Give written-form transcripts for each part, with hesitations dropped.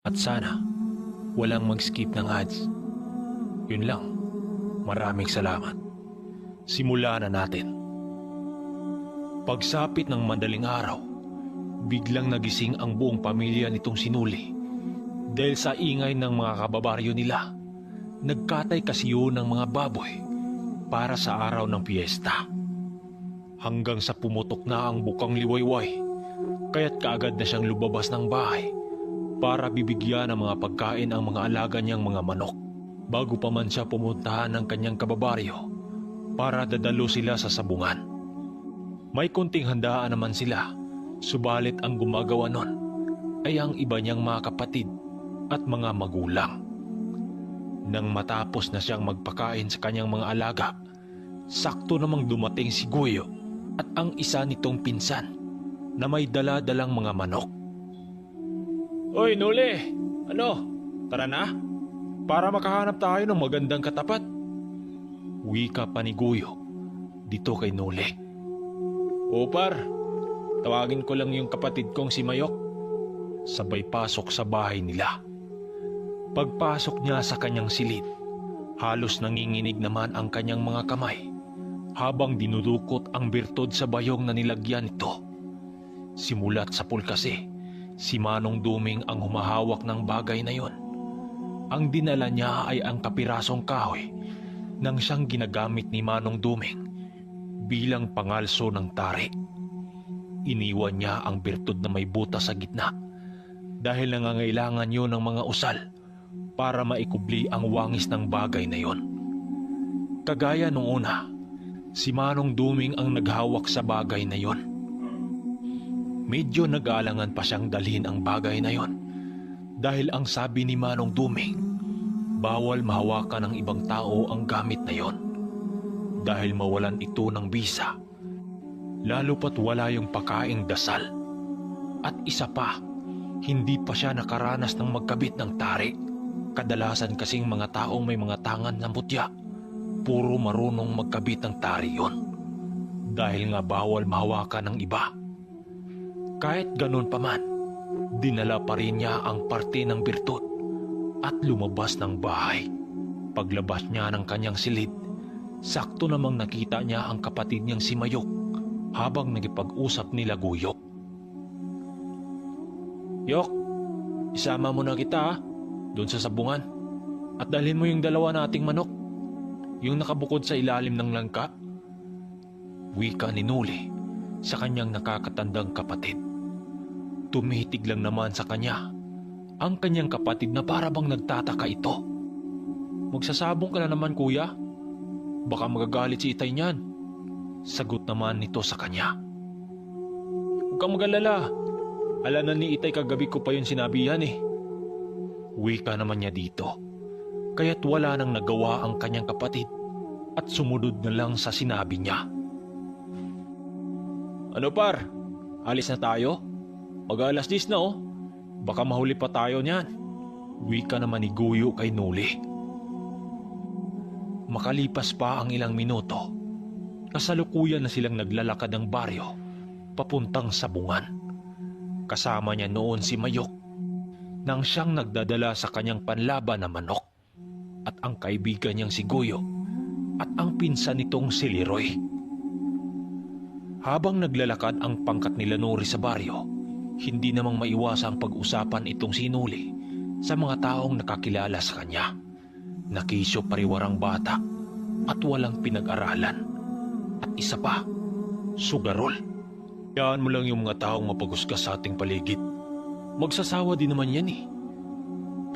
At sana, walang mag-skip ng ads. Yun lang. Maraming salamat. Simulan na natin. Pagsapit ng madaling araw, biglang nagising ang buong pamilya nitong sinuli. Dahil sa ingay ng mga kababaryo nila, nagkatay kasi yun ng mga baboy para sa araw ng piyesta. Hanggang sa pumutok na ang bukang liwayway, kaya't kaagad na siyang lumabas ng bahay para bibigyan ng mga pagkain ang mga alaga niyang mga manok bago pa man siya pumuntahan ng kanyang kababaryo para dadalo sila sa sabungan. May kunting handaan naman sila, subalit ang gumagawa nun ay ang iba niyang mga kapatid at mga magulang. Nang matapos na siyang magpakain sa kanyang mga alaga, sakto namang dumating si Guyo at ang isa nitong pinsan na may dala-dalang mga manok. Oy, Nuli! Ano? Tara na? Para makahanap tayo ng magandang katapat. Wika pa ni Guyo dito kay Nuli. O par, tawagin ko lang yung kapatid kong si Mayok. Sabay pasok sa bahay nila. Pagpasok niya sa kanyang silid, halos nanginginig naman ang kanyang mga kamay habang dinudukot ang birtod sa bayong na nilagyan nito. Simulat sa pulkasi, si Manong Duming ang humahawak ng bagay na yon. Ang dinala niya ay ang kapirasong kahoy nang siyang ginagamit ni Manong Duming bilang pangalso ng tari. Iniwan niya ang birtod na may butas sa gitna dahil nangangailangan yun ng mga usal para maikubli ang wangis ng bagay na yon. Kagaya nung una, si Manong Duming ang naghawak sa bagay na yon. Medyo nag-aalangan pa siyang dalhin ang bagay na yon dahil ang sabi ni Manong Duming, bawal mahawakan ng ibang tao ang gamit na yon dahil mawalan ito ng bisa, lalo pat wala yung pakaing dasal. At isa pa, hindi pa siya nakaranas ng magkabit ng tari. Kadalasan kasing mga taong may mga tangan na mutya, puro marunong magkabit ng tari yon dahil nga bawal mahawakan ng iba. Kahit ganun pa man, dinala pa rin niya ang parte ng birtud at lumabas ng bahay. Paglabas niya ng kanyang silid, sakto namang nakita niya ang kapatid niyang si Mayok habang nagipag-usap nila Guyo. Yok, isama mo na kita doon sa sabungan at dalhin mo yung dalawa nating manok, yung nakabukod sa ilalim ng langka. Wika ni Nuli sa kanyang nakakatandang kapatid. Tumitig lang naman sa kanya ang kanyang kapatid na para bang nagtataka ito. Magsasabong ka na naman kuya, baka magagalit si itay niyan. Sagot naman nito sa kanya. Huwag kang mag-alala, alam na ni itay kagabi ko pa yun sinabi yan eh. Wika naman niya dito, kaya't wala nang nagawa ang kanyang kapatid at sumunod na lang sa sinabi niya. Ano par, alis na tayo? Mag-alas 10 na oh, baka mahuli pa tayo niyan. Wika naman ni Guyo kay Nuli. Makalipas pa ang ilang minuto, kasalukuyan na silang naglalakad ng baryo papuntang sabungan. Kasama niya noon si Mayok nang siyang nagdadala sa kanyang panlaban na manok at ang kaibigan niyang si Guyo at ang pinsan nitong si Leroy. Habang naglalakad ang pangkat nila Nuri sa baryo, hindi namang maiwasang pag-usapan itong si Nuli sa mga taong nakakilala sa kanya. Nakisyo pariwarang bata at walang pinag-aralan. At isa pa, sugarol. Yan mo lang yung mga taong mapagusgas sa ating paligid. Magsasawa din naman yan eh.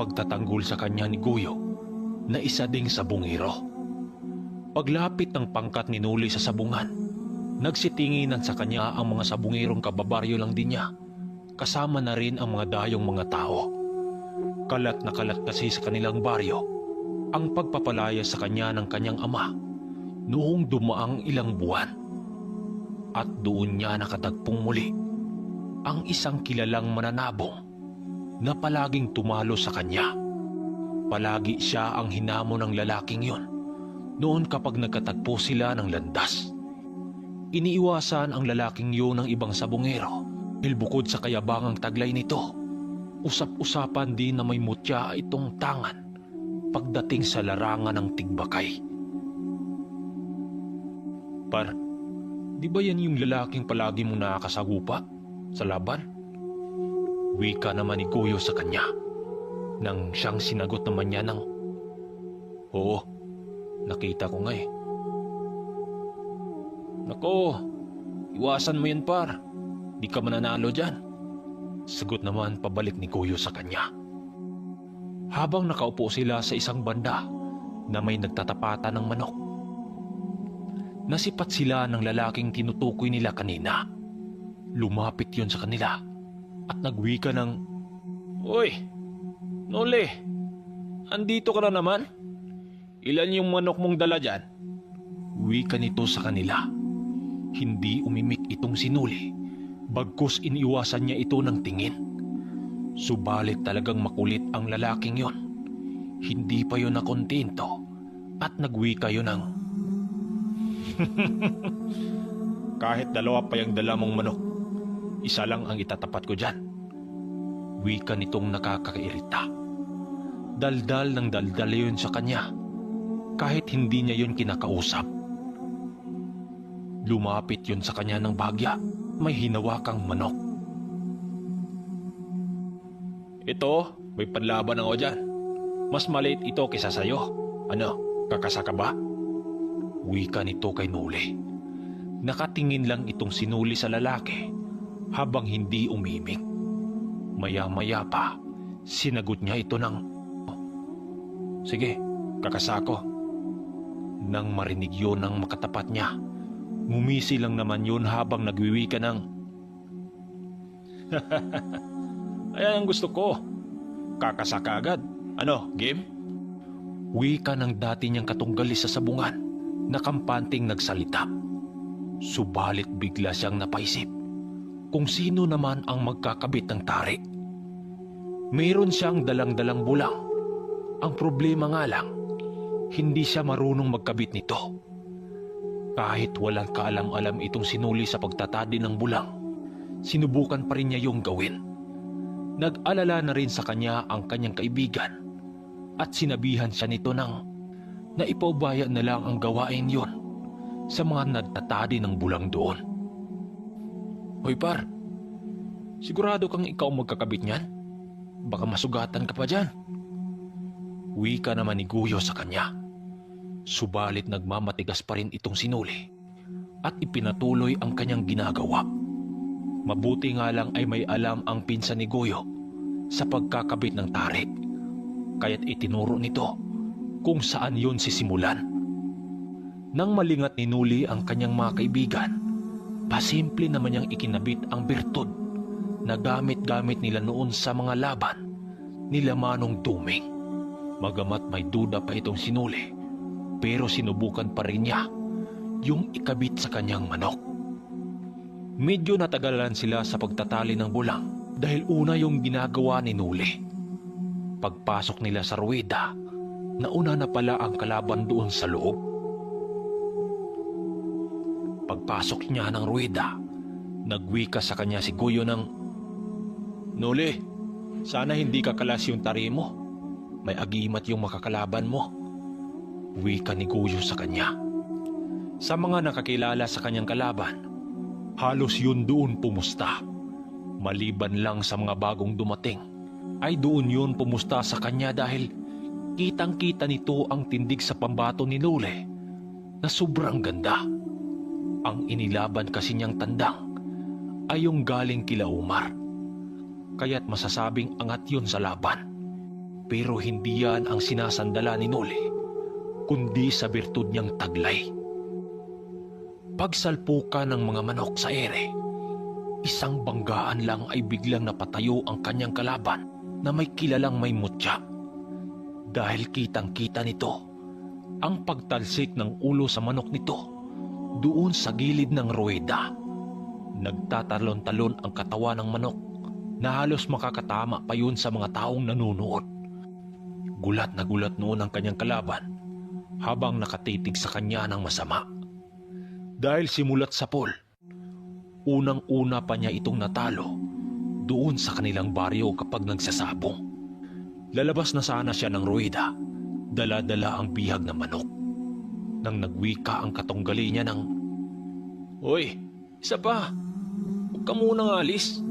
Pagtatanggol sa kanya ni Guyo na isa ding sabungero. Paglapit ng pangkat ni Nuli sa sabungan, nagsitinginan sa kanya ang mga sabungerong kababaryo lang din niya, kasama na rin ang mga dayong mga tao. Kalat na kalat kasi sa kanilang baryo ang pagpapalaya sa kanya ng kanyang ama noong dumaang ilang buwan. At doon niya nakatagpong muli ang isang kilalang mananabong na palaging tumalo sa kanya. Palagi siya ang hinamo ng lalaking yon noon kapag nagkatagpo sila ng landas. Iniiwasan ang lalaking yun ng ibang sabungero dahil bukod sa kayabangang taglay nito, Usap-usapan din na may mutya itong tangan pagdating sa larangan ng tigbakay. Par, di ba yan yung lalaking palagi mong nakakasagupa sa laban? Wika naman ni Goyo sa kanya nang siyang sinagot naman niya ng, "Oo, nakita ko nga eh." "Nako, iwasan mo yan par, di ka mananalo dyan." Sagot naman pabalik ni Goyo sa kanya. Habang nakaupo sila sa isang banda na may nagtatapatan ng manok, nasipat sila ng lalaking tinutukoy nila kanina. Lumapit yon sa kanila at nagwika ng, "Uy, Noli, andito ka na naman? Ilan yung manok mong dala dyan?" Wika nito sa kanila. Hindi umimik itong sinuli, bagkus iniwasan niya ito ng tingin. Subalit talagang makulit ang lalaking yon. Hindi pa yon nakontento at nagwika yon ng, "Kahit dalawa pa yung dala mong manok, isa lang ang itatapat ko dyan." Wika nitong nakakairita. Daldal ng daldal yun sa kanya, kahit hindi niya yun kinakausap. Lumapit yun sa kanya ng bahagya, may hinawakang manok. "Ito, may panlaban ako dyan. Mas maliit ito kaysa sayo. Ano, kakasa ka ba?" Wika nito kay Noli. Nakatingin lang itong sinuli sa lalaki habang hindi umimik. Maya-maya pa, sinagot niya ito ng, "Sige, kakasa ko." Nang marinig yun ng makatapat niya, ngumisi lang naman yun habang nagwiwika ng, "Ayan ang gusto ko. Kakasa ka agad. Ano, game?" Wika ng dati niyang katunggali sa sabungan na kampanting nagsalita. Subalit bigla siyang napaisip kung sino naman ang magkakabit ng tari. Mayroon siyang dalang-dalang bulang. Ang problema nga lang, hindi siya marunong magkabit nito. Kahit walang kaalam-alam itong sinuli sa pagtatadi ng bulang, sinubukan pa rin niya yung gawin. Nag-alala na rin sa kanya ang kanyang kaibigan at sinabihan siya nito na ipaubaya na lang ang gawain yon sa mga nagtatadi ng bulang doon. "Hoy par, sigurado kang ikaw magkakabit niyan? Baka masugatan ka pa dyan." Wika naman ni Goyo sa kanya. Subalit nagmamatigas pa rin itong sinuli at ipinatuloy ang kanyang ginagawa. Mabuti nga lang ay may alam ang pinsan ni Goyo sa pagkakabit ng tari, kaya't itinuro nito kung saan yun sisimulan. Nang malingat ni Nuli ang kanyang mga kaibigan, pasimple naman niyang ikinabit ang bertud na gamit-gamit nila noon sa mga laban nila Manong Duming. Magamat may duda pa itong sinuli, pero sinubukan pa rin niya yung ikabit sa kanyang manok. Medyo natagalan sila sa pagtatali ng bulang dahil una yung ginagawa ni Nuli. Pagpasok nila sa ruweda, nauna na pala ang kalaban doon sa loob. Pagpasok niya ng ruweda, nagwika sa kanya si Goyo ng, "Noli, sana hindi kakalas yung tari mo. May agimat yung makakalaban mo." Wika ni Goyo sa kanya. Sa mga nakakilala sa kanyang kalaban, halos yun doon pumusta. Maliban lang sa mga bagong dumating, ay doon yun pumusta sa kanya dahil kitang-kita nito ang tindig sa pambato ni Noli na sobrang ganda. Ang inilaban kasi niyang tandang ay yung galing kila Umar. Kaya't masasabing angat yun sa laban. Pero hindi yan ang sinasandala ni Noli, kundi sa birtud niyang taglay. Pagsalpukan ng mga manok sa ere, isang banggaan lang ay biglang napatayo ang kanyang kalaban na may kilalang may mutya. Dahil kitang-kita nito ang pagtalsik ng ulo sa manok nito doon sa gilid ng ruweda. Nagtatalon-talon ang katawan ng manok na halos makakatama pa yun sa mga taong nanunood. Gulat na gulat noon ang kanyang kalaban habang nakatitig sa kanya ng masama. Dahil simulat sa pool, unang-una pa niya itong natalo doon sa kanilang baryo kapag nagsasabong. Lalabas na sana siya ng ruweda, dala-dala ang bihag na manok. Nang nagwika ang katunggali niya ng, "Hoy, isa pa! Huwag ka munang alis!"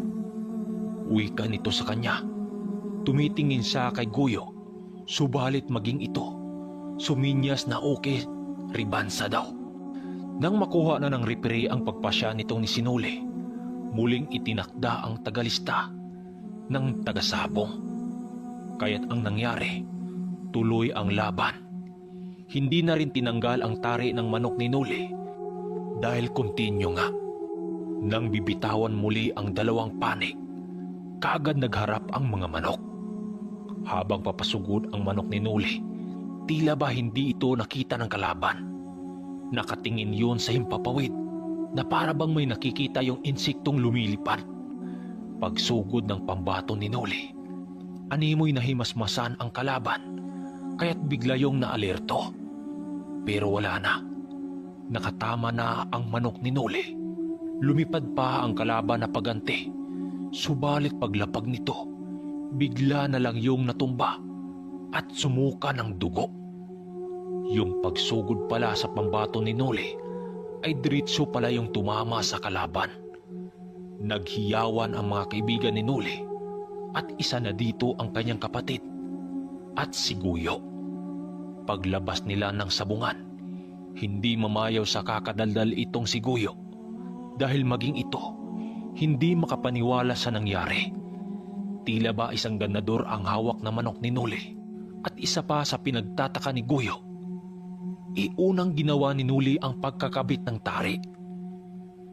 Wika nito sa kanya. Tumitingin siya kay Guyo, subalit maging ito, suminyas na okay, ribansa daw. Nang makuha na ng ripiri ang pagpasya nitong ni Sinuli, muling itinakda ang tagalista ng tagasabong. Kaya't ang nangyari, tuloy ang laban. Hindi na rin tinanggal ang tari ng manok ni Nuli dahil kontinyo nga. Nang bibitawan muli ang dalawang panig, kaagad nagharap ang mga manok. Habang papasugod ang manok ni Nuli, tila ba hindi ito nakita ng kalaban. Nakatingin yun sa himpapawid na para bang may nakikita yung insektong lumilipad. Pagsugod ng pambato ni Nuli, animoy nahimasmasan ang kalaban, kaya't bigla yung naalerto. Pero wala na. Nakatama na ang manok ni Nuli. Lumipad pa ang kalaban na paganti. Subalit paglapag nito, bigla na lang yung natumba at sumuka ng dugo. Yung pagsugod pala sa pambato ni Nuli ay diretso pala yung tumama sa kalaban. Naghiyawan ang mga kaibigan ni Nuli at isa na dito ang kanyang kapatid at si Guyo. Paglabas nila ng sabungan, hindi mamayaw sa kakadaldal itong si Guyo dahil maging ito hindi makapaniwala sa nangyari. Tila ba isang ganador ang hawak na manok ni Nuli at isa pa sa pinagtataka ni Guyo, iunang ginawa ni Nuli ang pagkakabit ng tari,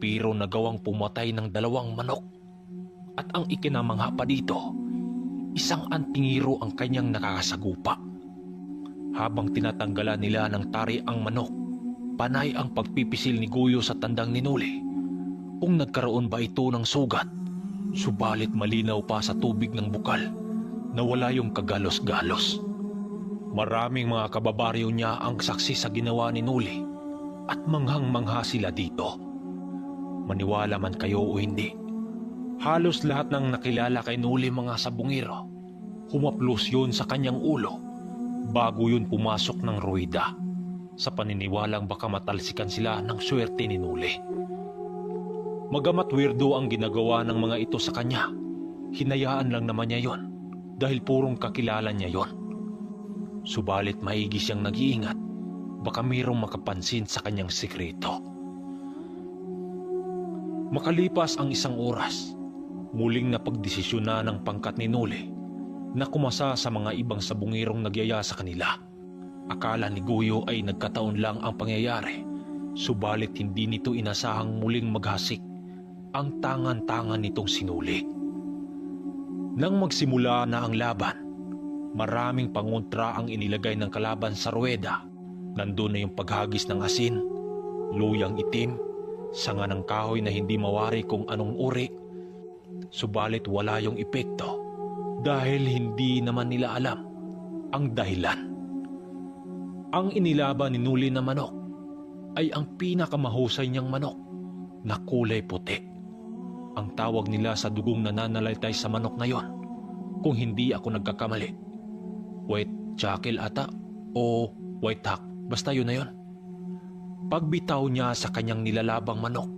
pero nagawang pumatay ng dalawang manok at ang ikinamangha pa dito, isang antingiro ang kanyang nakakasagupa. Habang tinatanggalan nila ng tari ang manok, panay ang pagpipisil ni Guyo sa tandang ni Nuli kung nagkaroon ba ito ng sugat, subalit malinaw pa sa tubig ng bukal na wala yung kagalos-galos. Maraming mga kababaryo niya ang saksi sa ginawa ni Nuli at manghang-mangha sila dito. Maniwala man kayo o hindi, halos lahat ng nakilala kay Nuli mga sabungero, humaplos yun sa kanyang ulo bago yun pumasok ng ruweda, sa paniniwalang baka matalsikan sila ng swerte ni Nuli. Magamat weirdo ang ginagawa ng mga ito sa kanya, hinayaan lang naman niya yon dahil purong kakilala niya yon. Subalit maigi siyang nag-iingat, baka mayroong makapansin sa kanyang sikreto. Makalipas ang isang oras, muling napagdesisyon na ng pangkat ni Nuli na kumasa sa mga ibang sabungirong nagyaya sa kanila. Akala ni Guyo ay nagkataon lang ang pangyayari, subalit hindi nito inasahang muling maghasik ang tangan-tangan nitong sinuli. Nang magsimula na ang laban, maraming pangontra ang inilagay ng kalaban sa ruweda. Nandun na yung paghagis ng asin, luyang itim, sanga ng kahoy na hindi mawari kung anong uri. Subalit wala yung epekto dahil hindi naman nila alam ang dahilan. Ang inilaban ni Nuli na manok ay ang pinakamahusay niyang manok na kulay puti. Ang tawag nila sa dugong nananalaytay sa manok na yon, kung hindi ako nagkakamali, white jackal ata o white hawk, basta yun na yon. Pagbitaw niya sa kanyang nilalabang manok,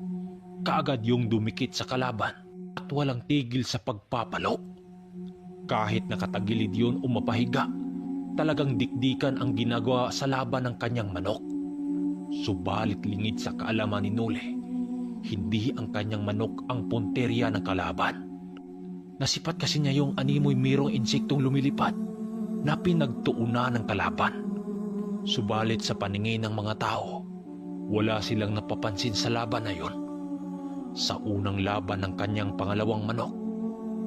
kaagad yung dumikit sa kalaban at walang tigil sa pagpapalo. Kahit nakatagilid yun o mapahiga, talagang dikdikan ang ginagawa sa laban ng kanyang manok. Subalit lingid sa kaalaman ni Nuli, hindi ang kanyang manok ang punterya ng kalaban. Nasipat kasi niya yung animoy mayroong insektong lumilipad na pinagtuunan ng kalaban. Subalit sa paningin ng mga tao, wala silang napapansin sa laban na yon. Sa unang laban ng kanyang pangalawang manok,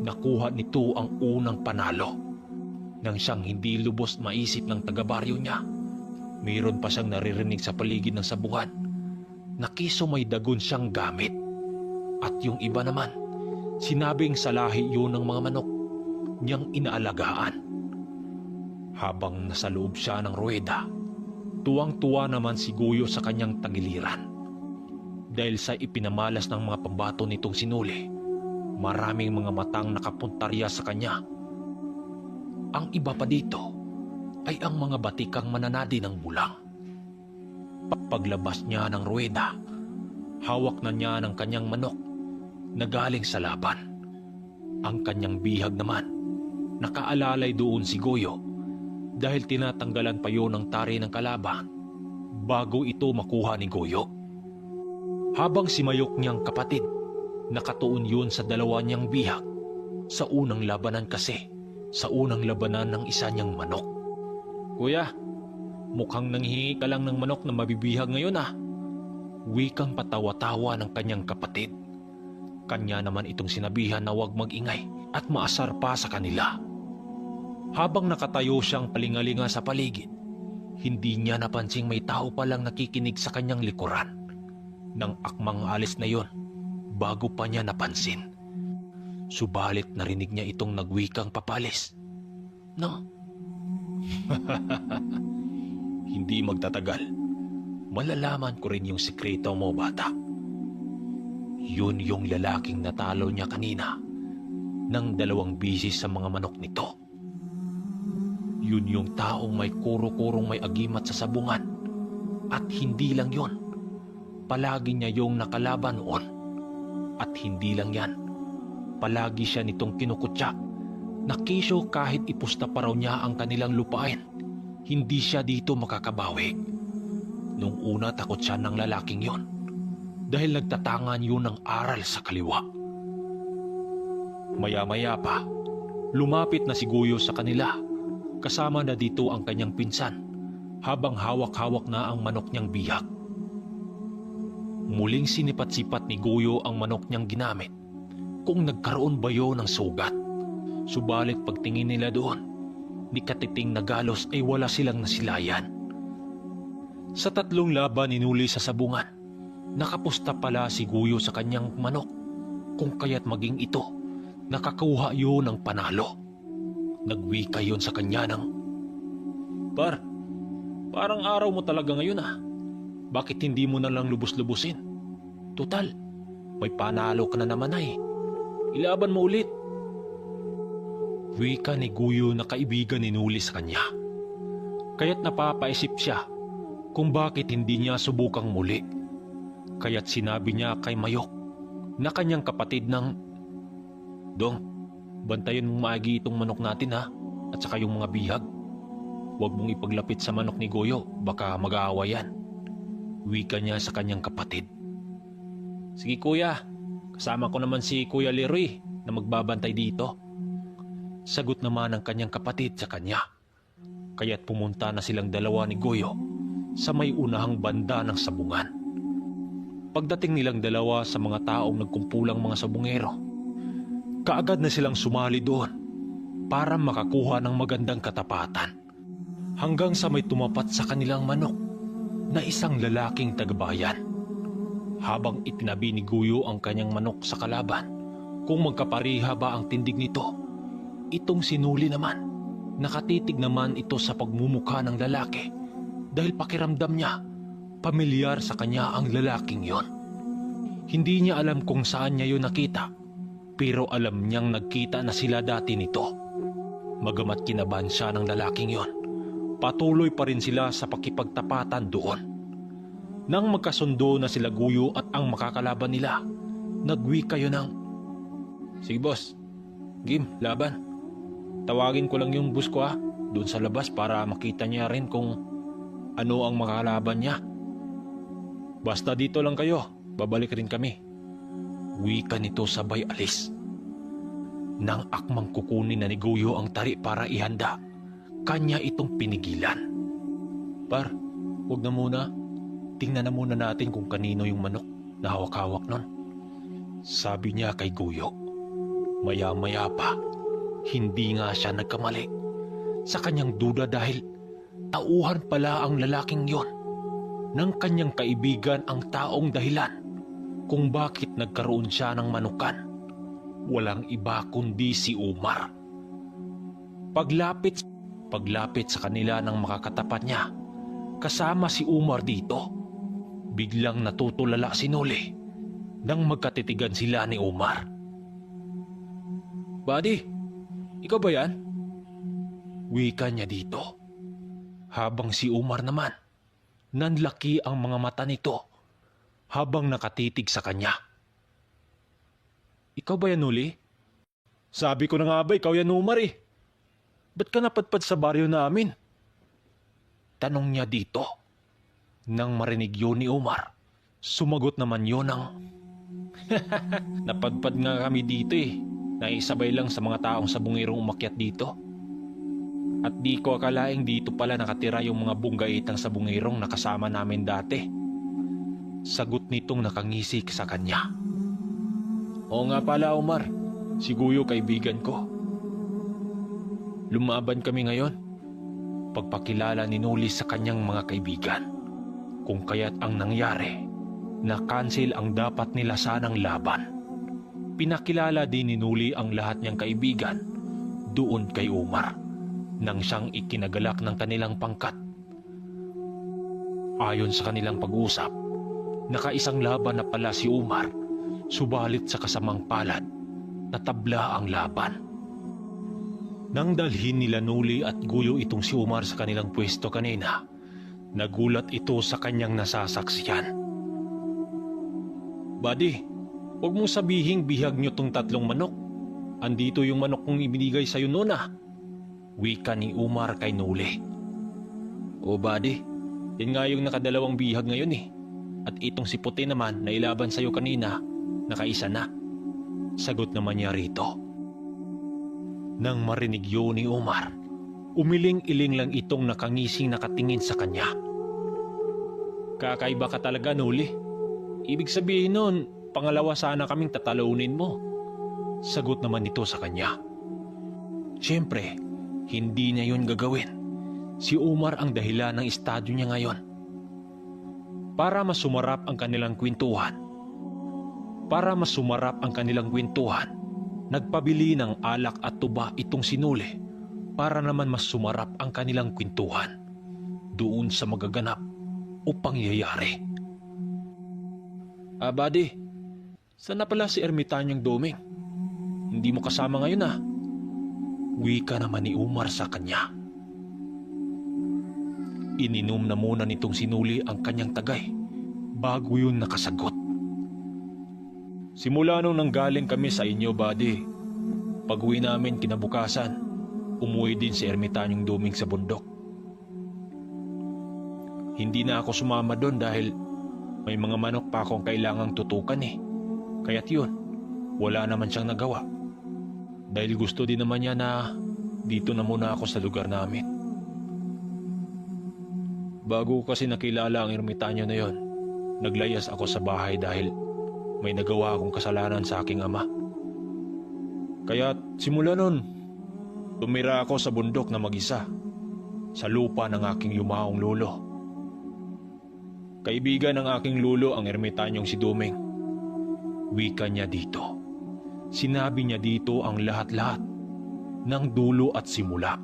nakuha nito ang unang panalo. Nang siyang hindi lubos maisip ng taga-baryo niya, mayroon pa siyang naririnig sa paligid ng sabungan na kiso may dagon siyang gamit. At yung iba naman, sinabing sa lahi yun ng mga manok niyang inaalagaan. Habang nasa loob siya ng ruweda, tuwang-tuwa naman si Guyo sa kanyang tagiliran. Dahil sa ipinamalas ng mga pambato nitong sinuli, Maraming mga matang nakapuntarya sa kanya. Ang iba pa dito ay ang mga batikang mananadi ng bulang. Paglabas niya ng ruweda, hawak na niya ng kanyang manok na galing sa laban. Ang kanyang bihag naman, nakaalalay doon si Goyo dahil tinatanggalan pa yun ng tari ng kalaban bago ito makuha ni Goyo. Habang si Mayok niyang kapatid, nakatuon yun sa dalawa niyang bihag sa unang labanan kasi, sa unang labanan ng isa niyang manok. Kuya, mukhang nanghihingi ka lang ng manok na mabibihag ngayon ah. Wikang patawa-tawa ng kanyang kapatid. Kanya naman itong sinabihan na huwag mag-ingay at maasar pa sa kanila. Habang nakatayo siyang palingalinga sa paligid, hindi niya napansing may tao palang nakikinig sa kanyang likuran. Nang akmang alis na yon, bago pa niya napansin. Subalit narinig niya itong nagwikang papalis. No? Hindi magtatagal. Malalaman ko rin yung sikreto mo, bata. Yun yung lalaking natalo niya kanina ng 2 bisis sa mga manok nito. Yun yung taong may kuro-kurong may agimat sa sabungan. At hindi lang yun. Palagi niya yung nakalaban noon. At hindi lang yan. Palagi siya nitong kinukutya. Nakisyo kahit ipusta pa raw niya ang kanilang lupain. Hindi siya dito makakabawi. Nung una takot siya ng lalaking yon dahil nagtatangan yun ng aral sa kaliwa. Maya-maya pa, lumapit na si Goyo sa kanila. Kasama na dito ang kanyang pinsan habang hawak-hawak na ang manok niyang bihag. Muling sinipat-sipat ni Goyo ang manok niyang ginamit kung nagkaroon ba yun ng sugat. Subalit pagtingin nila doon, ni katiting na galos ay wala silang nasilayan. Sa 3 laban inuli sa sabungan, nakapusta pala si Goyo sa kanyang manok, kung kaya't maging ito, nakakuha yun ng panalo. Nagwika yun sa kanya ng, parang araw mo talaga ngayon ah. Bakit hindi mo na lang lubos-lubusin? Tutal, may panalo ka na naman ay. Ilaban mo ulit. Wika ni Goyo na kaibigan ni Nuli sa kanya. Kaya't napapaisip siya kung bakit hindi niya subukang muli. Kaya't sinabi niya kay Mayok na kanyang kapatid ng, Dong, bantayan mong maigi itong manok natin ha, at saka yung mga bihag. Huwag mong ipaglapit sa manok ni Goyo, baka mag-aawa yan. Wika niya sa kanyang kapatid. Sige kuya, kasama ko naman si Kuya Leroy na magbabantay dito. Sagot naman ng kanyang kapatid sa kanya. Kaya't pumunta na silang dalawa ni Goyo sa may unahang banda ng sabungan. Pagdating nilang dalawa sa mga taong nagkumpulang mga sabungero, kaagad na silang sumali doon para makakuha ng magandang katapatan. Hanggang sa may tumapat sa kanilang manok na isang lalaking tagabayan. Habang itinabi ni Goyo ang kanyang manok sa kalaban, kung magkapariha ba ang tindig nito, itong sinuli naman, nakatitig naman ito sa pagmumukha ng lalaki dahil pakiramdam niya, pamilyar sa kanya ang lalaking yon. Hindi niya alam kung saan niya yun nakita, pero alam niyang nagkita na sila dati nito. Magamat kinabahan siya ng lalaking yon, patuloy pa rin sila sa pakipagtapatan doon. Nang magkasundo na sila Goyo at ang makakalaban nila, nagwika yun ng, Sige boss, game, laban. Tawagin ko lang yung bus ko doon sa labas para makita niya rin kung ano ang makakalaban niya. Basta dito lang kayo, babalik rin kami. Wika nito sabay alis. Nang akmang kukunin na ni Goyo ang tari para ihanda, kanya itong pinigilan. Huwag na muna. Tingnan na muna natin kung kanino yung manok na hawak-hawak nun. Sabi niya kay Goyo. Maya-maya pa, hindi nga siya nagkamali sa kanyang duda dahil tauhan pala ang lalaking yon ng kanyang kaibigan ang taong dahilan kung bakit nagkaroon siya ng manukan. Walang iba kundi si Umar. Paglapit sa kanila ng makakatapat niya, kasama si Umar dito, biglang natutulala si Noli nang magkatitigan sila ni Umar. Buddy, ikaw ba yan? Wika niya dito. Habang si Umar naman, nanlaki ang mga mata nito habang nakatitig sa kanya. Ikaw ba yan, Uli? Sabi ko na nga ba, ikaw yan, Umar eh. Ba't ka napadpad sa baryo namin? Tanong niya dito. Nang marinig yun ni Umar, sumagot naman yun ng... Napadpad nga kami dito eh. Naisabay lang sa mga taong sa bungirong umakyat dito. At di ko akalaing dito pala nakatira yung mga bunggaitang sa bungirong nakasama namin dati. Sagot nitong nakangisik sa kanya. Oo nga pala, Umar. Si Guyo kaibigan ko. Lumaban kami ngayon. Pagpakilala ni Nuli sa kanyang mga kaibigan. Kung kaya't ang nangyari, na-cancel ang dapat nila sanang laban. Pinakilala din ni Nuli ang lahat niyang kaibigan doon kay Umar nang siyang ikinagalak ng kanilang pangkat. Ayon sa kanilang pag-usap, nakaisang laban na pala si Umar, subalit sa kasamang palad, natabla ang laban. Nang dalhin nila Nuli at Guyo itong si Umar sa kanilang pwesto kanina, nagulat ito sa kanyang nasasaksiyan. Buddy, huwag mong sabihing bihag nyo tong 3 manok. Andito yung manok kong ibinigay sa'yo noon ah. Wika ni Umar kay Nuli. O buddy, yan nga yung nakadalawang bihag ngayon eh. At itong si Puti naman na ilaban sa'yo kanina, nakaisa na. Sagot naman niya rito. Nang marinig yun ni Umar, umiling-iling lang itong nakangising nakatingin sa kanya. Kakaiba ka talaga, Nuli. Ibig sabihin nun, pangalawa sana kaming tatalunin mo. Sagot naman ito sa kanya. Siyempre, hindi niya yun gagawin. Si Umar ang dahilan ng estado niya ngayon. Para mas sumarap ang kanilang kwentuhan, nagpabili ng alak at tuba itong si Nuli para naman mas sumarap ang kanilang kwentuhan doon sa magaganap o pangyayari. Buddy, saan na pala si Ermitanyong Doming? Hindi mo kasama ngayon ah. Wika naman ni Umar sa kanya. Ininom na muna nitong si Nuli ang kanyang tagay bago yun nakasagot. Simula nung nanggaling kami sa inyo, buddy, pag-uwi namin kinabukasan, umuwi din si Ermitanyong Doming sa bundok. Hindi na ako sumama doon dahil may mga manok pa akong kailangang tutukan eh. Kaya't yun, wala naman siyang nagawa. Dahil gusto din naman niya na dito na muna ako sa lugar namin. Bago ko kasi nakilala ang ermitanyo na yon, naglayas ako sa bahay dahil may nagawa akong kasalanan sa aking ama. Kaya simula nun, tumira ako sa bundok na mag-isa, sa lupa ng aking yumaong lolo. Kaibigan ng aking lolo ang ermitanyong si Doming. Wika niya dito. Sinabi niya dito ang lahat-lahat ng dulo at simula.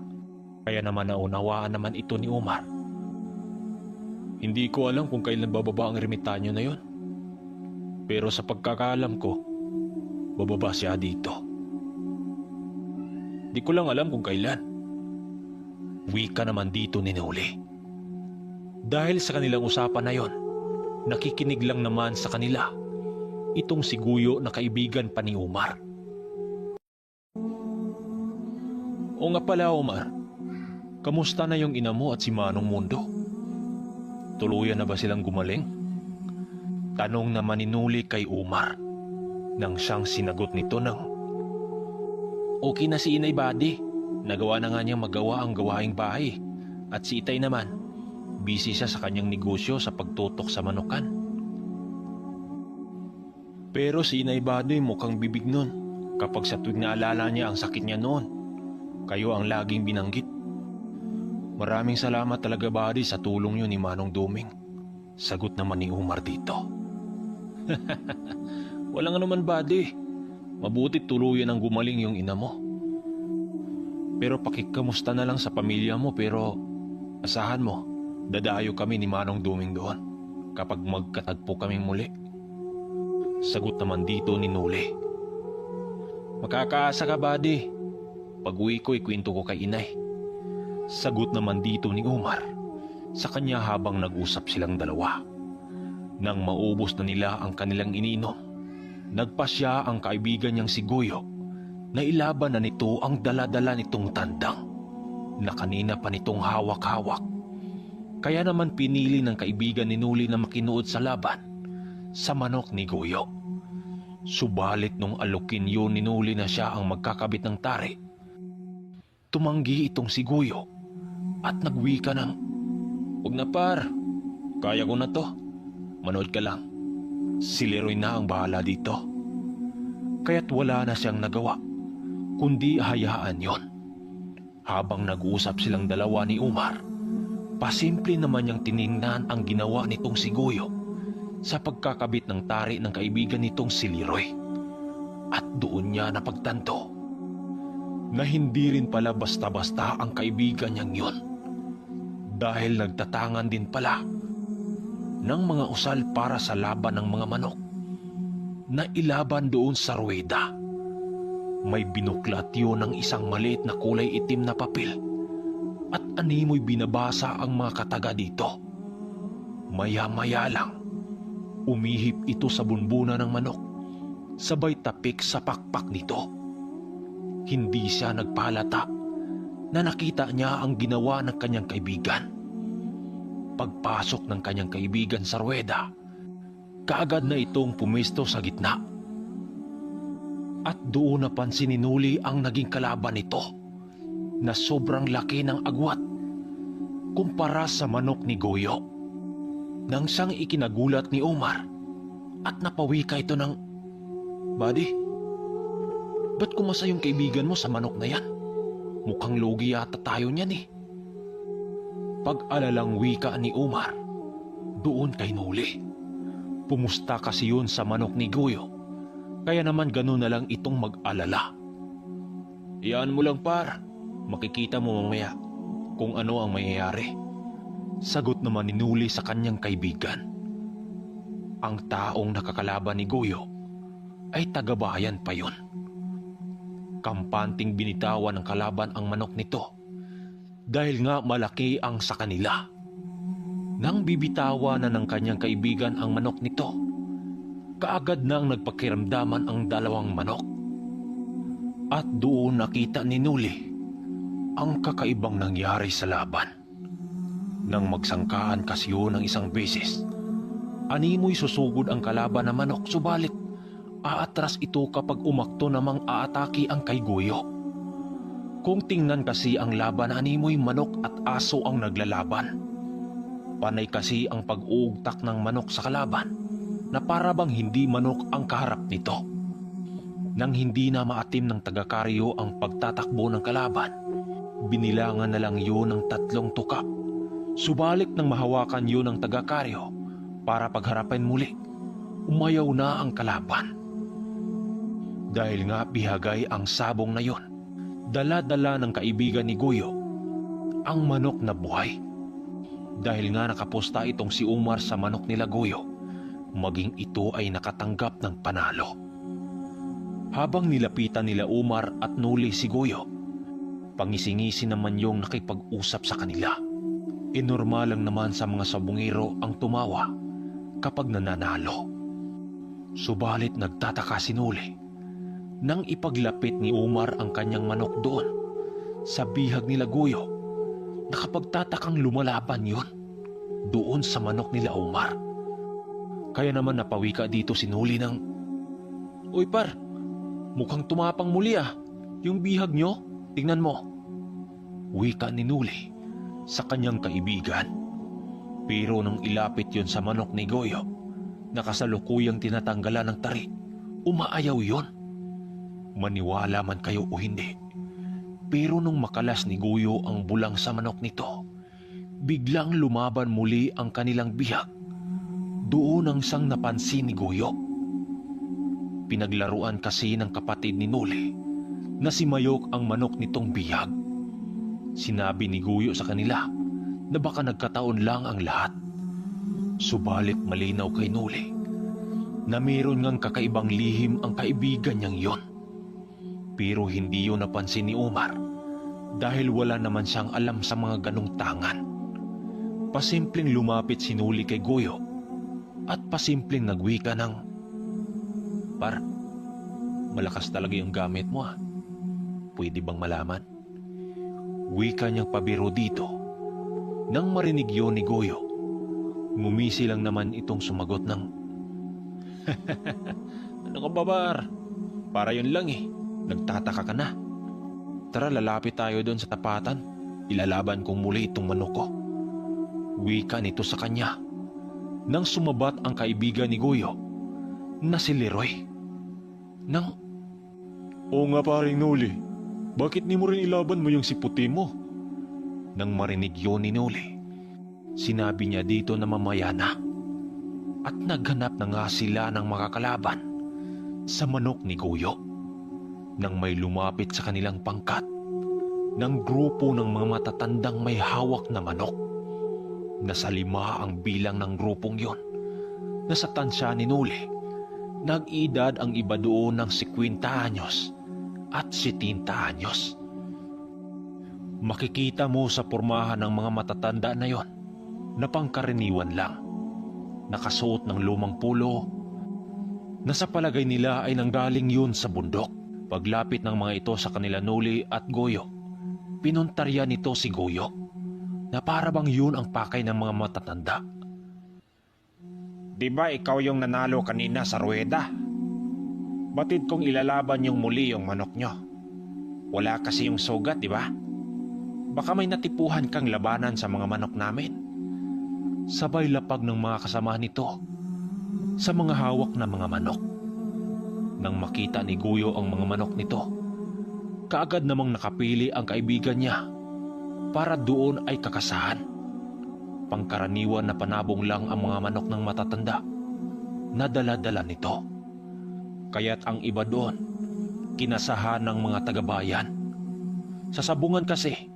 Kaya naman naunawaan naman ito ni Umar. Hindi ko alam kung kailan bababa ang ermitanyo na yon. Pero sa pagkakaalam ko, bababa siya dito. Di ko lang alam kung kailan. Wika naman dito ni Nuli. Dahil sa kanilang usapan na yon, nakikinig lang naman sa kanila itong si Guyo na kaibigan pa ni Umar. O nga pala, Umar, kamusta na yung ina mo at si Manong Mundo? Tuluyan na ba silang gumaling? Tanong naman ni Nuli kay Umar nang siyang sinagot nito ng okay na si Inay Buddy. Nagawa na nga niyang magawa ang gawaing bahay. At si Itay naman, busy siya sa kanyang negosyo sa pagtutok sa manukan. Pero si Inay Buddy mukhang bibig nun kapag sa tuwing naalala niya ang sakit niya noon. Kayo ang laging binanggit. Maraming salamat talaga, Buddy, sa tulong niyo ni Manong Doming. Sagot naman ni Umar dito. Walang naman, Buddy. Mabuti tuluyan ang gumaling yung ina mo. Pero pakikamusta na lang sa pamilya mo, pero asahan mo, dadayo kami ni Manong Doming doon kapag magkatagpo kaming muli. Sagot naman dito ni Nuli. Makakaasa ka, buddy. Pag-uwi ko, ikwento ko kay inay. Sagot naman dito ni Umar sa kanya habang nag-usap silang dalawa. Nang maubos na nila ang kanilang ininom, nagpasya ang kaibigan niyang si Guyo na ilaban na nito ang dala-dala nitong tandang na kanina pa nitong hawak-hawak. Kaya naman pinili ng kaibigan ni Nuli na makinuod sa laban sa manok ni Guyo. Subalit nung alukin yun ni Nuli na siya ang magkakabit ng tari, tumanggi itong si Guyo at nagwika ng, "Huwag na par, kaya ko na to. Manood ka lang. Si Leroy na ang bahala dito." Kaya't wala na siyang nagawa, kundi hayaan yon. Habang nag-uusap silang dalawa ni Umar, pasimple naman niyang tiningnan ang ginawa nitong si Guyo sa pagkakabit ng tari ng kaibigan nitong si Leroy. At doon niya napagtanto na hindi rin pala basta-basta ang kaibigan niyang yon, dahil nagtatangan din pala ng mga usal para sa laban ng mga manok na ilaban doon sa ruweda. May binuklat yun ng isang maliit na kulay itim na papel at animoy binabasa ang mga kataga dito. Maya-maya lang, umihip ito sa bunbuna ng manok, sabay tapik sa pakpak nito. Hindi siya nagpahalata na nakita niya ang ginawa ng kanyang kaibigan. Pagpasok ng kanyang kaibigan sa ruweda, kaagad na itong pumesto sa gitna. At doon napansin ni Nuli ang naging kalaban nito, na sobrang laki ng agwat kumpara sa manok ni Guyo. Nang siyang ikinagulat ni Omar at napawika ito ng, "Buddy, ba't kumasa yung kaibigan mo sa manok na yan? Mukhang lugi yata tayo niyan eh." Pag-alalang wika ni Omar doon kay Nuli. Pumusta kasi yun sa manok ni Guyo, kaya naman ganun na lang itong mag-alala. "Iyaan mo lang par, makikita mo mamaya kung ano ang mangyayari." Sagot naman ni Nuli sa kanyang kaibigan. Ang taong nakakalaban ni Guyo ay taga-bayan pa yun. Kampanting binitawan ng kalaban ang manok nito dahil nga malaki ang sa kanila. Nang bibitawan na ng kanyang kaibigan ang manok nito, kaagad nang nagpakiramdaman ang dalawang manok. At doon nakita ni Nuli ang kakaibang nangyari sa laban. Nang magsangkaan kasi yun ng isang beses, animoy susugod ang kalaban na manok, subalit aatras ito kapag umakto namang aatake ang kay Guyo. Kung tingnan kasi ang laban, animoy manok at aso ang naglalaban. Panay kasi ang pag-uugtak ng manok sa kalaban na para bang hindi manok ang kaharap nito. Nang hindi na maatim ng taga-karyo ang pagtatakbo ng kalaban, binilangan na lang yun ng 3 tuka. Subalit nang mahawakan yun ng taga-karyo para pagharapin muli, umayaw na ang kalaban. Dahil nga bihagay ang sabong na yon, dala-dala ng kaibigan ni Guyo ang manok na buhay. Dahil nga nakaposta itong si Umar sa manok nila Guyo, maging ito ay nakatanggap ng panalo. Habang nilapitan nila Umar at Nuli si Guyo, pangisingisi naman yung nakipag-usap sa kanila. Normal lang naman sa mga sabungero ang tumawa kapag nananalo. Subalit nagtataka si Nuli nang ipaglapit ni Umar ang kanyang manok doon sa bihag nila Guyo, nakapagtatakang lumalaban yon doon sa manok nila Umar. Kaya naman napawika dito si Nuli ng, "Uy par, mukhang tumapang muli yung bihag nyo, tingnan mo." Wika ni Nuli sa kanyang kaibigan. Pero nung ilapit yon sa manok ni Guyo, nakasalukuyang tinatanggalan ng tari, umaayaw yon. Maniwala man kayo o hindi, pero nung makalas ni Guyo ang bulang sa manok nito, biglang lumaban muli ang kanilang bihag. Doon ang sang napansin ni Guyo. Pinaglaruan kasi ng kapatid ni Nuli na si Mayok ang manok nitong bihag. Sinabi ni Guyo sa kanila na baka nagkataon lang ang lahat. Subalit malinaw kay Nuli na mayroon ngang kakaibang lihim ang kaibigan niyang yon. Pero hindi yun napansin ni Omar dahil wala naman siyang alam sa mga ganong tangan. Pasimpleng lumapit si Nuli kay Goyo at pasimpleng nagwika ng, "Par, malakas talaga yung gamit mo ah. Pwede bang malaman?" Wika niyang pabiro dito. Nang marinig yun ni Goyo, ngumisi lang naman itong sumagot ng, "Ano ka ba, Par? Para yun lang eh. Nagtataka ka na. Tara, lalapit tayo doon sa tapatan. Ilalaban kong muli itong manok ko." Wika nito sa kanya. Nang sumabat ang kaibigan ni Goyo na si Leroy. "Oo nga paring Nuli, bakit ni mo rin ilaban mo yung si puti mo?" Nang marinig yun ni Nuli, sinabi niya dito na mamaya na. At naghanap na nga sila ng makakalaban sa manok ni Goyo. Nang may lumapit sa kanilang pangkat ng grupo ng mga matatandang may hawak na manok. Nasa 5 ang bilang ng grupong yon. Nasa tansya ni Nuli, nag-edad ang iba doon ng 50 anyos at 70 anyos. Makikita mo sa pormahan ng mga matatanda na yon na pangkaraniwan lang. Nakasuot ng lumang pulo na sa palagay nila ay nanggaling yun sa bundok. Paglapit ng mga ito sa kanila Nuli at Goyo, pinuntarya nito si Goyo na para bang yun ang pakay ng mga matatanda. "Di ba ikaw yung nanalo kanina sa ruweda? Batid kong ilalaban yung muli yung manok nyo. Wala kasi yung sugat, di ba? Baka may natipuhan kang labanan sa mga manok namin." Sabay lapag ng mga kasama nito sa mga hawak na mga manok. Nang makita ni Goyo ang mga manok nito, kaagad namang nakapili ang kaibigan niya para doon ay kakasahan. Pangkaraniwan na panabong lang ang mga manok ng matatanda na dala-dala nito. Kaya't ang iba doon, kinasahan ng mga taga-bayan. Sa sabungan kasi,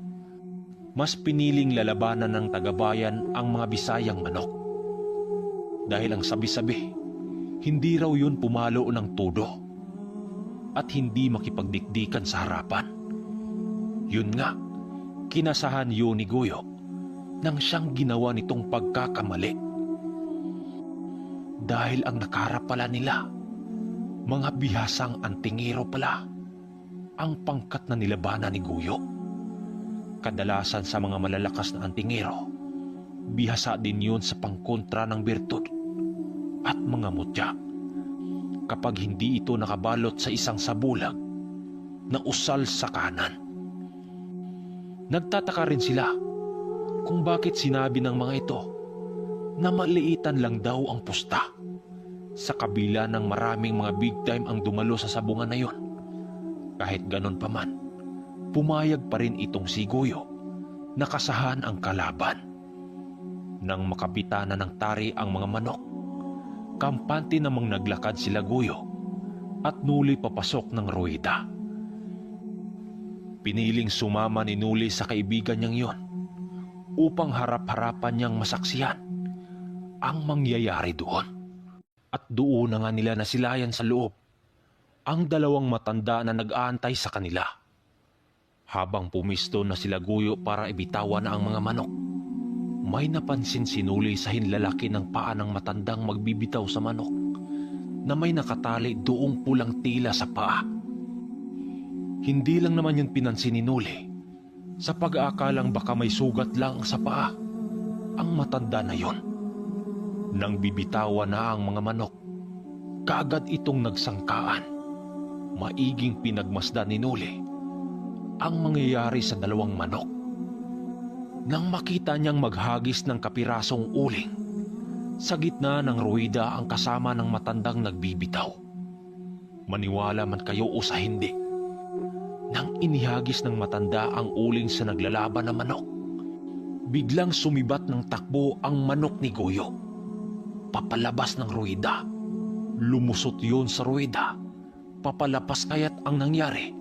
mas piniling lalabanan ng taga-bayan ang mga Bisayang manok. Dahil ang sabi-sabi, hindi raw yun pumalo ng todo at hindi makipagdikdikan sa harapan. Yun nga, kinasahan yun ni Goyo nang siyang ginawa nitong pagkakamali. Dahil ang nakaharap pala nila, mga bihasang antingero pala ang pangkat na nilabanan ni Goyo. Kadalasan sa mga malalakas na antingero, bihasa din yun sa pangkontra ng birtud at mga mutya. Kapag hindi ito nakabalot sa isang sabulag na usal sa kanan. Nagtataka rin sila kung bakit sinabi ng mga ito na maliitan lang daw ang pusta. Sa kabila ng maraming mga big time ang dumalo sa sabungan na yon. Kahit ganon pa man, pumayag pa rin itong si Goyo na kasahan ang kalaban. Nang makapitana ng tari ang mga manok, kampante namang naglakad sila Goyo at Nuli papasok ng ruweda. Piniling sumama ni Nuli sa kaibigan niyang yon upang harap-harapan niyang masaksihan ang mangyayari doon. At doon na nga nila nasilayan sa loob ang 2 matanda na nag-aantay sa kanila. Habang pumisto na sila Goyo para ibitawan na ang mga manok, may napansin si Nuli sa hinlalaki ng paa ng matandang magbibitaw sa manok na may nakatali doong pulang tila sa paa. Hindi lang naman yun pinansin ni Nuli sa pag-aakalang baka may sugat lang sa paa ang matanda na yon. Nang bibitawan na ang mga manok, kaagad itong nagsangkaan. Maiging pinagmasdan ni Nuli ang mangyayari sa 2 manok. Nang makita niyang maghagis ng kapirasong uling, sa gitna ng ruwida ang kasama ng matandang nagbibitaw. Maniwala man kayo o sa hindi, nang inihagis ng matanda ang uling sa naglalaban na manok, biglang sumibat ng takbo ang manok ni Goyo. Papalabas ng ruwida. Lumusot yun sa ruwida. Papalapas kaya't ang nangyari,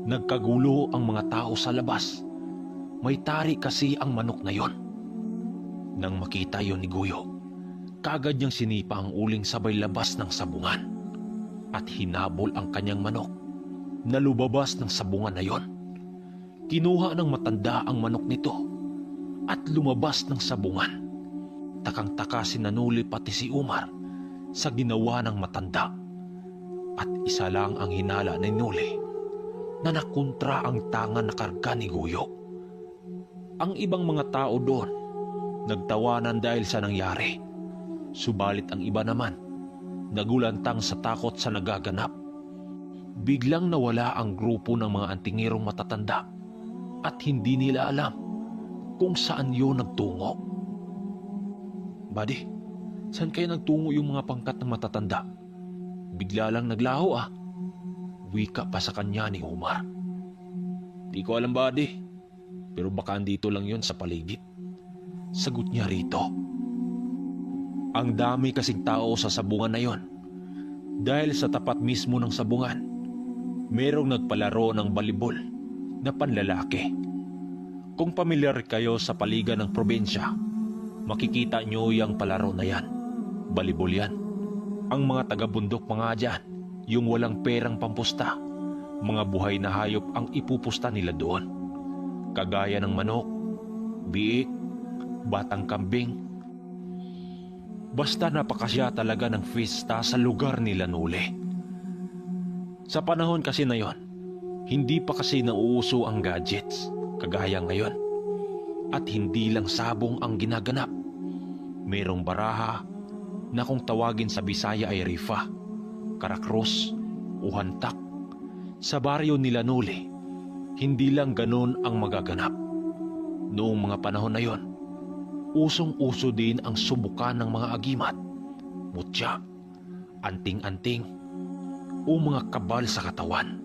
nagkagulo ang mga tao sa labas. May tari kasi ang manok na yon. Nang makita yon ni Goyo, kaagad niyang sinipa ang uling sabay labas ng sabungan at hinabol ang kanyang manok na lumabas ng sabungan na yon. Kinuha ng matanda ang manok nito at lumabas ng sabungan. Takang-taka si Nanuli pati si Umar sa ginawa ng matanda. At isa lang ang hinala ni Nuli na nakontra ang tangan na karga ni Guyo. Ang ibang mga tao doon nagtawanan dahil sa nangyari. Subalit ang iba naman nagulantang sa takot sa nagaganap. Biglang nawala ang grupo ng mga antingirong matatanda at hindi nila alam kung saan yun nagtungo. Buddy, saan kayo nagtungo yung mga pangkat ng matatanda? Bigla lang naglaho Wika pa sa kanya ni Umar. Di ko alam, buddy, pero baka andito lang yun sa paligid. Sagot niya rito. Ang dami kasing tao sa sabungan na yon. Dahil sa tapat mismo ng sabungan, merong nagpalaro ng balibol na panlalaki. Kung pamilyar kayo sa paligan ng probinsya, makikita nyo yung palaro na yan. Balibol yan. Ang mga taga-bundok mga dyan, yung walang perang pampusta, mga buhay na hayop ang ipupusta nila doon. Kagaya ng manok, biik, batang kambing. Basta napakasya talaga ng fiesta sa lugar nila Nuli. Sa panahon kasi na yon, hindi pa kasi nauuso ang gadgets kagaya ngayon. At hindi lang sabong ang ginaganap. Merong baraha na kung tawagin sa Bisaya ay rifa, karakros o hantak. Sa baryo nila Nuli, hindi lang ganun ang magaganap. Noong mga panahon na yon, usong-uso din ang subukan ng mga agimat, mutya, anting-anting, o mga kabal sa katawan.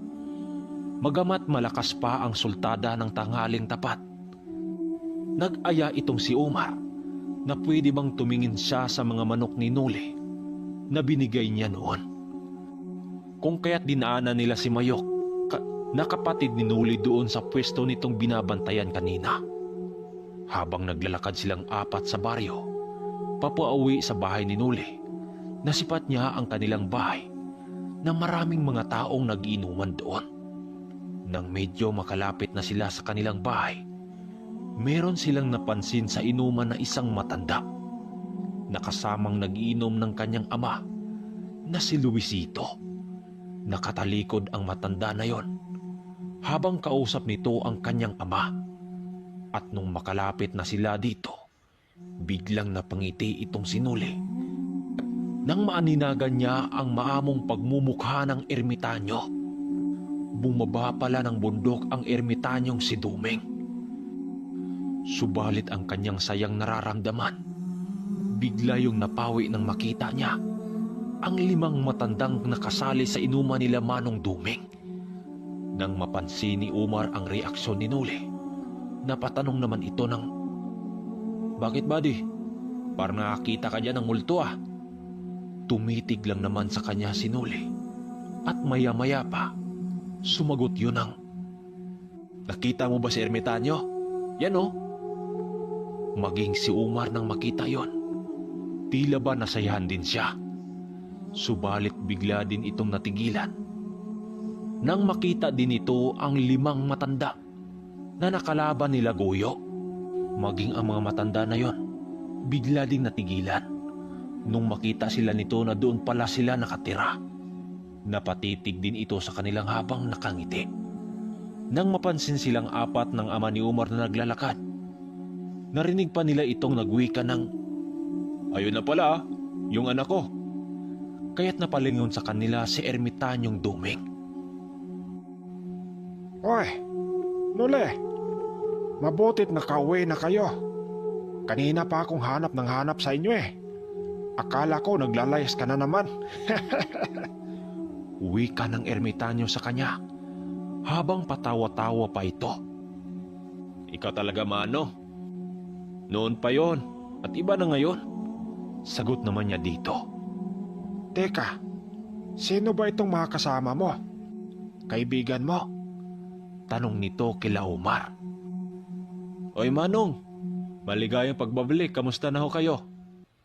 Magamat malakas pa ang sultada ng tanghaling tapat, nag-aya itong si Umar na pwede bang tumingin siya sa mga manok ni Nuli na binigay niya noon. Kung kaya't dinaanan nila si Mayok na kapatid ni Nuli doon sa pwesto nitong binabantayan kanina. Habang naglalakad silang apat sa baryo, papauwi sa bahay ni Nuli, nasipat niya ang kanilang bahay na maraming mga taong nagiinuman doon. Nang medyo makalapit na sila sa kanilang bahay, meron silang napansin sa inuman na isang matanda, nakasamang nagiinom ng kanyang ama na si Luisito. Nakatalikod ang matanda na yon habang kausap nito ang kanyang ama. At nung makalapit na sila dito, biglang napangiti itong si Nuli. Nang maaninagan niya ang maamong pagmumukha ng ermitanyo, bumaba pala ng bundok ang ermitanyong si Dumeng. Subalit ang kanyang sayang nararamdaman, bigla yung napawi nang makita niya ang 5 matandang nakasali sa inuman nila Manong Dumeng. Nang mapansin ni Umar ang reaksyon ni Nuli, napatanong naman ito ng, "Bakit, buddy? Parang nakakita ka dyan ng multo Tumitig lang naman sa kanya si Nuli at maya-maya pa, sumagot yun ng, "Nakita mo ba si ermitanyo? Yan Maging si Umar nang makita yon, tila ba nasayahan din siya. Subalit bigla din itong natigilan nang makita din ito ang 5 matanda na nakalaban nila Guyo. Maging ang mga matanda na yon, bigla ding natigilan nung makita sila nito na doon pala sila nakatira. Napatitig din ito sa kanilang habang nakangiti. Nang mapansin silang apat ng ama ni Umar na naglalakad, narinig pa nila itong nagwika ng, "Ayun na pala, yung anak ko." Kaya't napalingon sa kanila si ermitanyong Dumeng. Oy, Nuli, mabutit nakauwi na kayo. Kanina pa akong hanap ng hanap sa inyo Akala ko naglalayas ka na naman. Wika ng ermitanyo sa kanya habang patawa-tawa pa ito. "Ikaw talaga, Mano. Noon pa yon at iba na ngayon." Sagot naman niya dito. Teka, sino ba itong mga kasama mo? Kaibigan mo? Tanong nito kila Umar. "Oy Manong, maligayang pagbabalik, kamusta na ho kayo?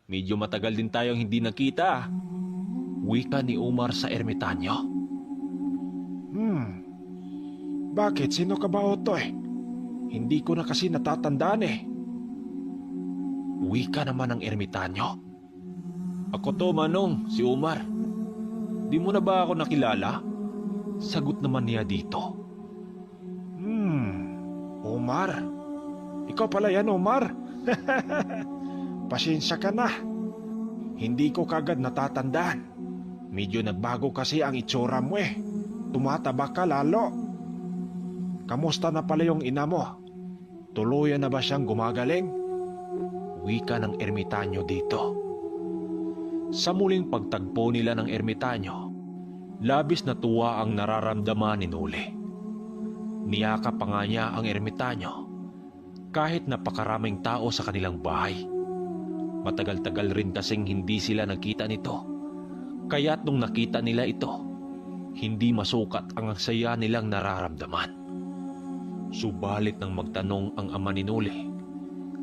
Medyo matagal din tayong hindi nakita Wika ni Umar sa ermitanyo. Bakit? Sino ka ba, Otoy? Hindi ko na kasi natatandaan eh. Uwi ka naman ng ermitanyo. Ako to, Manong, si Omar. Di mo na ba ako nakilala? Sagot naman niya dito. Omar. Ikaw pala yan, Omar. Pasensya ka na. Hindi ko kagad natatandaan. Medyo nagbago kasi ang itsura mo eh. Tumataba ka lalo. Kamusta na pala yung ina mo? Tuluyan na ba siyang gumagaling? Uwi ka ng ermitanyo dito. Sa muling pagtagpo nila ng ermitanyo, labis na tuwa ang nararamdaman ni Noli. Niyakap pa nga niya ang ermitanyo kahit napakaraming tao sa kanilang bahay. Matagal-tagal rin kasing hindi sila nakita nito. Kaya't nung nakita nila ito, hindi masukat ang saya nilang nararamdaman. Subalit nang magtanong ang ama ni Noli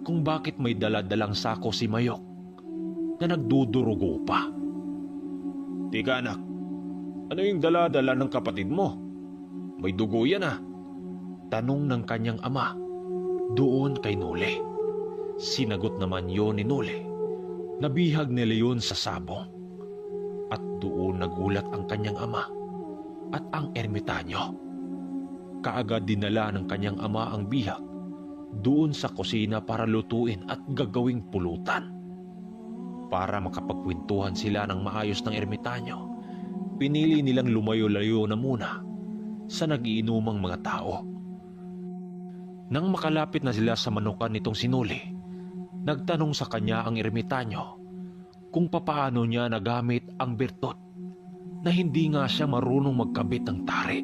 kung bakit may dala-dalang sako si Mayok na nagdudurugo pa. Tika anak, ano yung dala-dala ng kapatid mo? May dugo yan ah. Tanong ng kanyang ama doon kay Noli. Sinagot naman yon ni Noli. Nabihag nila yun sa sabong. At doon nagulat ang kanyang ama at ang ermitanyo. Kaagad dinala ng kanyang ama ang bihag doon sa kusina para lutuin at gagawing pulutan. Para makapagkwentuhan sila ng maayos ng ermitanyo, pinili nilang lumayo-layo na muna sa nagiinumang mga tao. Nang makalapit na sila sa manukan nitong sinuli, nagtanong sa kanya ang ermitanyo kung papaano niya nagamit ang bertot na hindi nga siya marunong magkabit ng tari.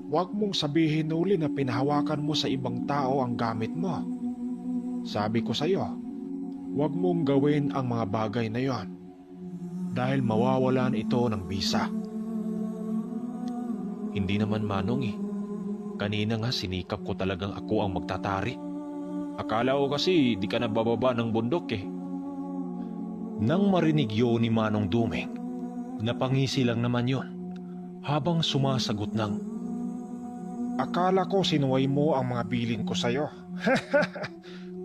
Huwag mong sabihin, Noli, na pinahawakan mo sa ibang tao ang gamit mo. Sabi ko sa'yo, huwag mong gawin ang mga bagay na yon dahil mawawalan ito ng bisa. Hindi naman, Manong eh. Kanina nga sinikap ko talagang ako ang magtatari. Akala ko kasi di ka na bababa ng bundok eh. Nang marinig yun ni Manong Duming, napangisi lang naman yon habang sumasagot ng, Akala ko sinuway mo ang mga bilin ko sa'yo.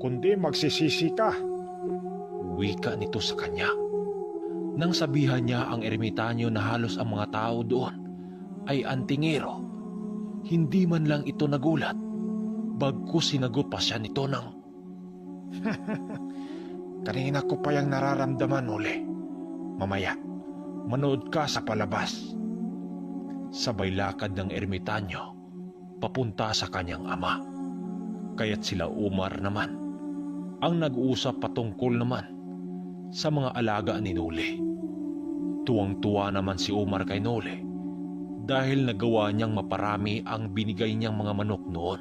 Kundi magsisisi ka. wika nito sa kanya. Nang sabihan niya ang ermitanyo na halos ang mga tao doon ay antingero, hindi man lang ito nagulat, bagkus sinagot pa siya nito ng, Kanina ko pa yung nararamdaman, Noli. Mamaya, manood ka sa palabas. Sabay lakad ng ermitanyo papunta sa kanyang ama. Kaya't sila Umar naman ang nag-uusap patungkol naman sa mga alaga ni Noli. Tuwang-tuwa naman si Umar kay Noli dahil nagawa niyang maparami ang binigay niyang mga manok noon.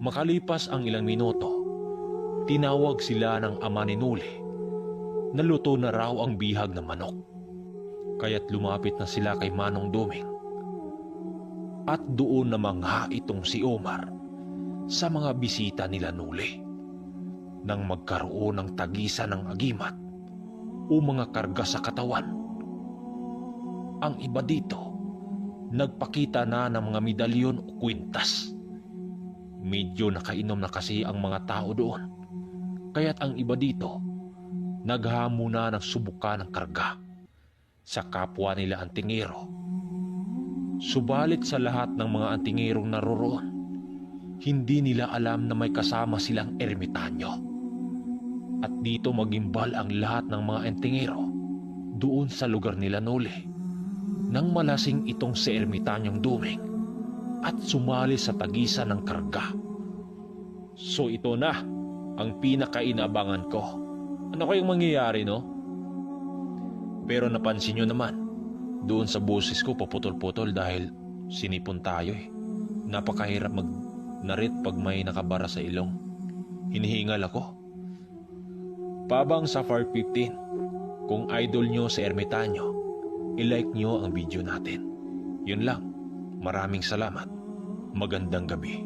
Makalipas ang ilang minuto, tinawag sila ng ama ni Noli na luto na raw ang bihag ng manok. Kaya't lumapit na sila kay Manong Duming. At doon namangha itong si Omar sa mga bisita nila Noli. Nang magkaroon ng tagisan ng agimat o mga karga sa katawan. Ang iba dito, nagpakita na ng mga medalyon o kwintas. Medyo nakainom na kasi ang mga tao doon. Kaya't ang iba dito, naghamo na ng subukan ng karga sa kapwa nila antingero. Subalit sa lahat ng mga antingerong naroroon, hindi nila alam na may kasama silang ermitanyo. At dito magimbal ang lahat ng mga antingero doon sa lugar nila Noli nang malasing itong si ermitanyong Duming at sumali sa tagisan ng karga. So ito na ang pinakainabangan ko. Ano kayang mangyayari, no? Pero napansin nyo naman, doon sa boses ko paputol-putol dahil sinipon tayo eh. Napakahirap mag-narit pag may nakabara sa ilong. Hinihingal ako. Pabang sa Far 15, kung idol nyo sa ermitanyo, i-like nyo ang video natin. Yun lang. Maraming salamat. Magandang gabi.